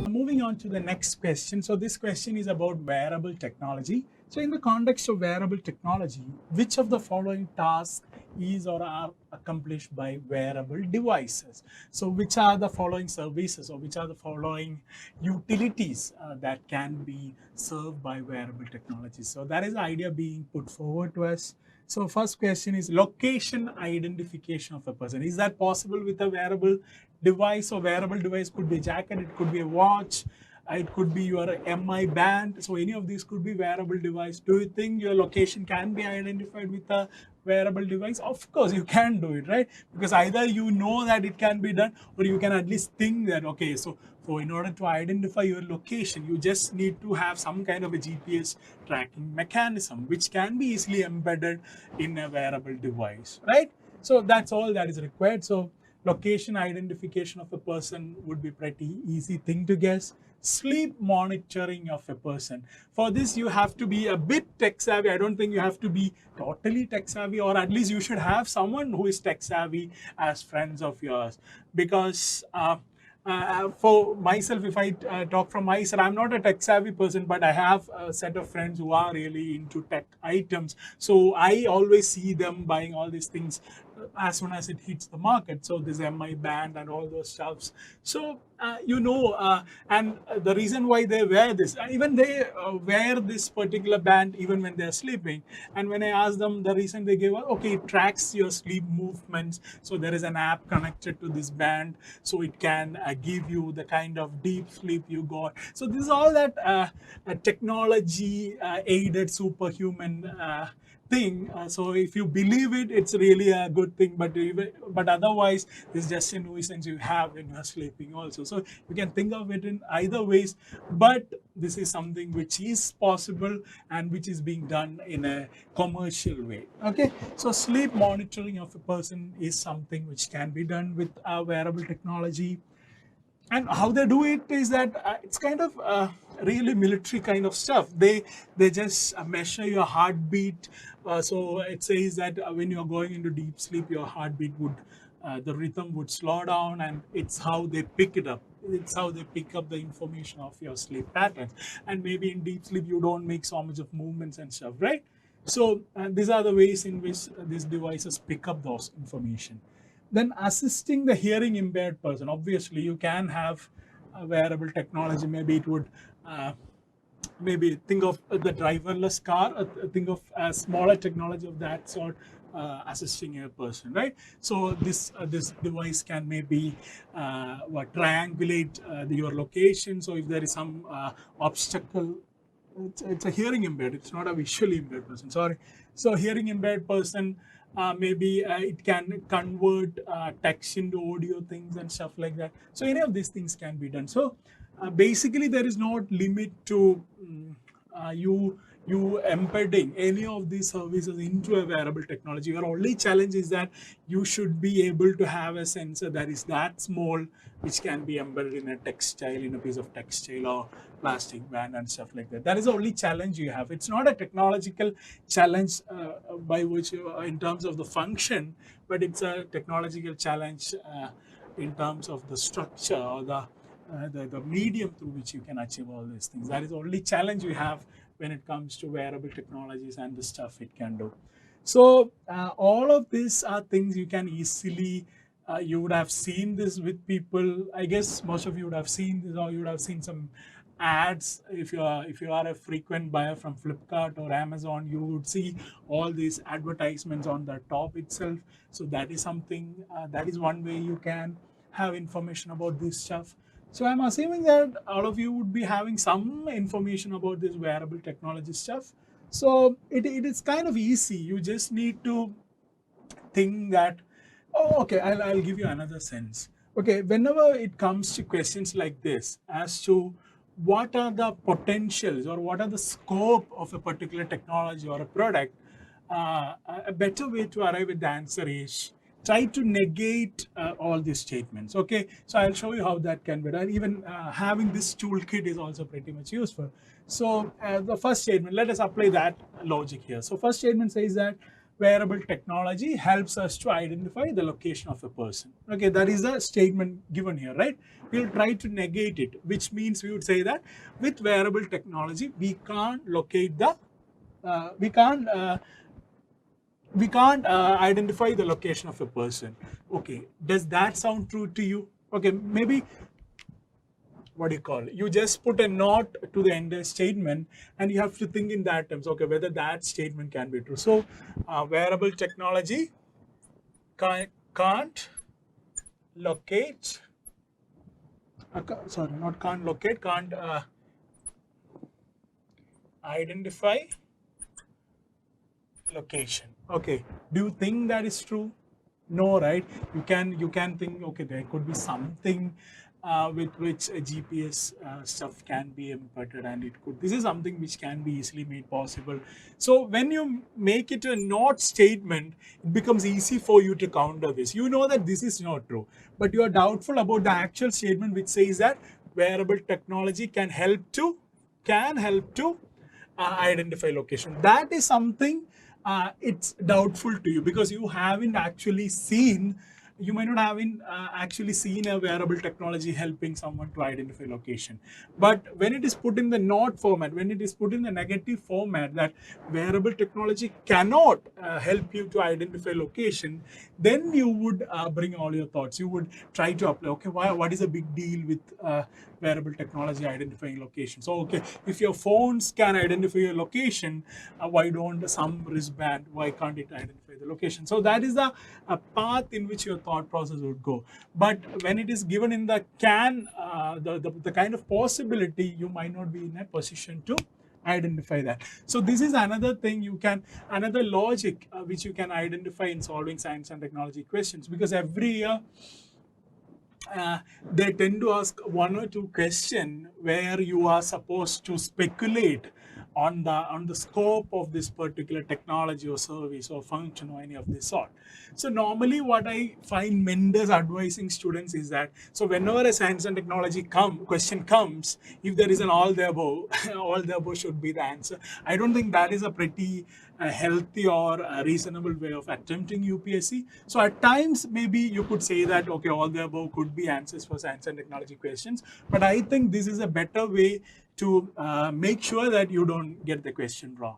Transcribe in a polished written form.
Moving on to the next question. So this question is about wearable technology. So in the context of wearable technology, which of the following tasks is or are accomplished by wearable devices? So which are the following services or which are the following utilities that can be served by wearable technology? So that is the idea being put forward to us. So first question is location identification of a person. Is that possible with a wearable device? So wearable device could be a jacket, it could be a watch, it could be your MI band. So any of these could be wearable device. Do you think your location can be identified with a wearable device? Of course, you can do it, right? Because either you know that it can be done, or you can at least think that, okay, so in order to identify your location, you just need to have some kind of a GPS tracking mechanism, which can be easily embedded in a wearable device, right? So that's all that is required. So location identification of a person would be pretty easy thing to guess. Sleep monitoring of a person. For this, you have to be a bit tech savvy. I don't think you have to be totally tech savvy, or at least you should have someone who is tech savvy as friends of yours. Because for myself, if I talk from myself, I'm not a tech savvy person, but I have a set of friends who are really into tech items. So I always see them buying all these things as soon as it hits the market. So this MI band and all those stuffs. So and the reason why they wear this, even they wear this particular band even when they're sleeping. And when I ask them, the reason they give, okay, it tracks your sleep movements. So there is an app connected to this band, so it can give you the kind of deep sleep you got. So this is all that technology aided superhuman thing. So if you believe it, it's really a good thing. But otherwise, it's just a nuisance you have when you're sleeping also. So you can think of it in either ways. But this is something which is possible and which is being done in a commercial way. Okay. So sleep monitoring of a person is something which can be done with wearable technology. And how they do it is that it's kind of really military kind of stuff. They just measure your heartbeat. So it says that when you're going into deep sleep, your heartbeat would, the rhythm would slow down, and it's how they pick it up. It's how they pick up the information of your sleep patterns. And maybe in deep sleep, you don't make so much of movements and stuff, right? So these are the ways in which these devices pick up those information. Then assisting the hearing impaired person. Obviously, you can have a wearable technology. Maybe it would, maybe think of the driverless car, think of a smaller technology of that sort assisting a person, right? So this device can maybe triangulate your location. So if there is some obstacle, it's a hearing impaired, it's not a visually impaired person, sorry. So hearing impaired person, maybe it can convert text into audio things and stuff like that. So any of these things can be done. So basically there is no limit to you embedding any of these services into a wearable technology. Your only challenge is that you should be able to have a sensor that is that small, which can be embedded in a textile, in a piece of textile or plastic band and stuff like that. That is the only challenge you have. It's not a technological challenge by which in terms of the function, but it's a technological challenge in terms of the structure or the medium through which you can achieve all these things. That is the only challenge you have when it comes to wearable technologies and the stuff it can do. So all of these are things you can easily, you would have seen this with people. I guess most of you would have seen this, or you would have seen some ads. If you are a frequent buyer from Flipkart or Amazon, you would see all these advertisements on the top itself. So that is something, that is one way you can have information about this stuff. So I'm assuming that all of you would be having some information about this wearable technology stuff. So it is kind of easy. You just need to think that, oh, okay, I'll give you another sense. Okay, whenever it comes to questions like this, as to what are the potentials or what are the scope of a particular technology or a product, a better way to arrive at the answer is try to negate all these statements. Okay, so I'll show you how that can be done. Even having this toolkit is also pretty much useful. So the first statement, let us apply that logic here. So first statement says that wearable technology helps us to identify the location of a person. Okay, that is the statement given here, right? We'll try to negate it, which means we would say that with wearable technology, we can't locate the, we can't identify the location of a person. Okay, does that sound true to you? Okay, maybe, what do you call it? You just put a note to the end statement and you have to think in that terms, okay, whether that statement can be true. So wearable technology can't locate, sorry, not can't locate, can't identify location. Okay, do you think that is true? No, right? You can think, okay, there could be something with which a GPS stuff can be imparted, and it could, this is something which can be easily made possible. So when you make it a not statement, it becomes easy for you to counter this. You know that this is not true, but you are doubtful about the actual statement which says that wearable technology can help to identify location. That is something it's doubtful to you because you haven't actually seen, you might not have actually seen a wearable technology helping someone to identify location. But when it is put in the not format, when it is put in the negative format that wearable technology cannot help you to identify location, then you would bring all your thoughts. You would try to apply, okay, what is a big deal with wearable technology identifying location? So, okay, if your phones can identify your location, why don't some wristband, why can't it identify the location? So that is the path in which your thought process would go. But when it is given in the can, the kind of possibility, you might not be in a position to identify that. So this is another thing you can, another logic which you can identify in solving science and technology questions, because every year they tend to ask one or two questions where you are supposed to speculate on the scope of this particular technology or service or function or any of this sort. So normally what I find mentors advising students is that, so whenever a science and technology question comes, if there is an all the above, all the above should be the answer. I don't think that is a pretty healthy or reasonable way of attempting UPSC. So at times maybe you could say that, okay, all the above could be answers for science and technology questions, but I think this is a better way to make sure that you don't get the question wrong.